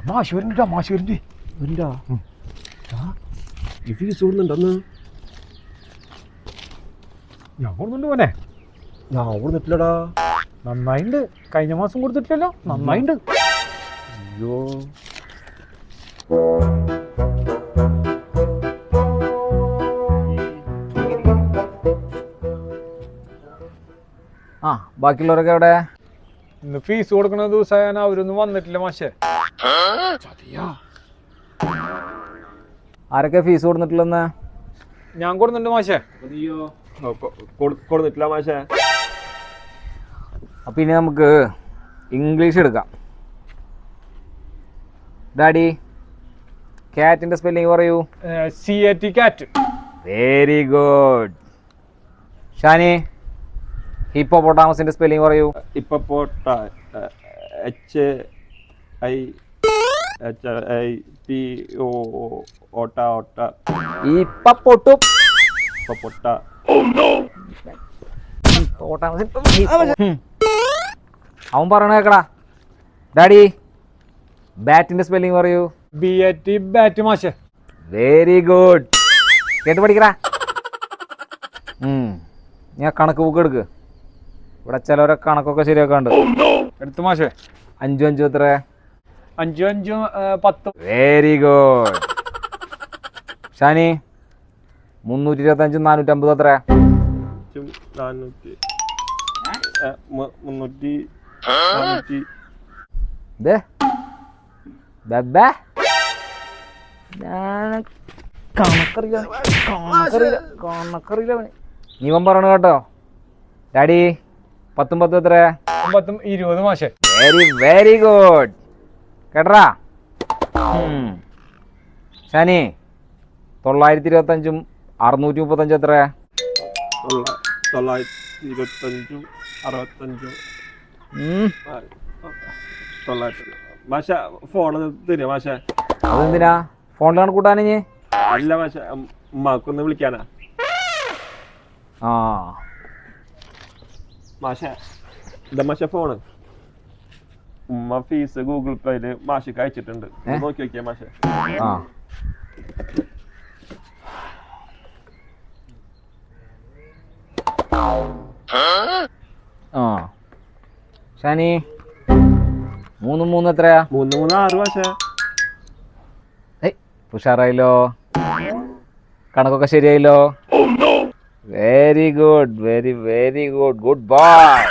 മാഷ് വരുന്നുണ്ടാ മാഷ് വരുന്നുണ്ട് എന്താ ഈ ഫീസ് കൊടുക്കുന്നുണ്ടെന്ന് ഞാൻ കൊടുക്കുന്നുണ്ട് മോനെ ഞാൻ കൊടുത്തിട്ടില്ലടാ നന്നായിണ്ട് കഴിഞ്ഞ മാസം കൊടുത്തിട്ടില്ലല്ലോ നന്നായിണ്ട് അയ്യോ ആ ബാക്കിയുള്ളവരൊക്കെ എവിടെ? ഇന്ന് ഫീസ് കൊടുക്കുന്ന ദിവസം അവരൊന്നും വന്നിട്ടില്ല മാഷെ. ആരൊക്കെ ഫീസ് കൊടുത്തിട്ടില്ലെന്ന്? ഞാൻ കൊടുക്കുന്നുണ്ട് മാഷെ. കൊടുത്തിട്ടില്ല മാഷേ. അപ്പൊ ഇനി നമുക്ക് ഇംഗ്ലീഷ് എടുക്കാം. ഡാഡി കാറ്റിന്റെ സ്പെല്ലിംഗ് പറയൂ. CAT cat. Very good. Shani ഹിപ്പോപ്പൊട്ടാമസിന്റെ സ്പെല്ലിംഗ് പറയൂ. ഹിപ്പോപ്പൊട്ട HIPO ഓട്ട ഓട്ട ഹിപ്പോപ്പൊട്ടും ഹിപ്പോപ്പൊട്ട അവൻ പറയണ കേക്കടാ. ഡാഡി ബാറ്റിന്റെ സ്പെല്ലിംഗ് പറയൂ. BAT ബാറ്റ് മാഷെ. Very good. കേട്ട് പഠിക്കടാ. ഞാൻ കണക്ക് ബുക്ക് എടുക്ക്. ഇവിടെ ചിലവരെ കണക്കൊക്കെ ശരിയാക്കാണ്ട്. എടുത്തു മാഷെ. 5 5 എത്ര? 5 5 10. Very good. ഷാനി 325 450 എത്ര? 400 ദേ ബബ്ബേ ഞാൻ കണക്കറിയില്ല. നീ ഇവൻ പറയണ കേട്ടോ. ഡാഡി 10 10 എത്ര? 9 20 മാഷെ. Very very good. കേട്ടറാ. ഷാനി 925 635 എത്ര? 925 65 മാഷ ഫോൺ തരുമോ മാഷ? അതെന്തിനാ ഫോണിലാണ് കൂട്ടാനേ? അല്ല മാഷ ഉമ്മാക്കൊന്ന് വിളിക്കാനാ. ആ മാഷ എന്താ മാഷ ഫോണ്? ഉമ്മ ഫീസ് ഗൂഗിൾ പേയില് മാഷക്ക് അയച്ചിട്ടുണ്ട്. നോക്കി നോക്കിയാ മാഷ. ആ ഷാനി 3 3 എത്രയാ? 3 3 6 മാഷ. ഉഷാറായല്ലോ. കണക്കൊക്കെ ശരിയായല്ലോ. Very good. Very very good. Good boy.